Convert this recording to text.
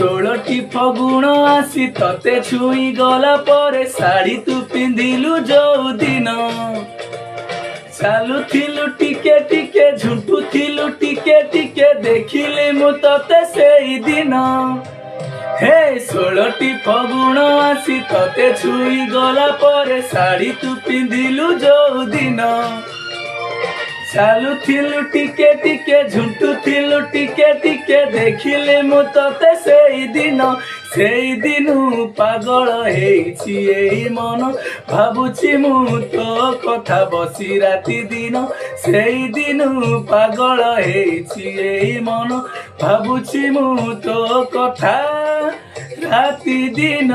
षोलटी फगुण आसी तते छुई गला परे शाढ़ी तू पिंधिलु जो दिन चालू थिलु टिके टिके झुंटू थिलु टिके टिके देखिले मु तते सेई दिन हे 16टी फगुण आसी तते छुई गला परे शाढ़ी तू पिंधिलु जो दिन चालू थिलु टिके टिके झुंटू थिलु टिके टिके देखिले मु तते सेई दिनु पागल हेछि एई मन भाबुछि मु तो कथा बसी राति दिन सेई दिनु पागल हेछि एई मन भाबुछि मु तो कथा राति दिन।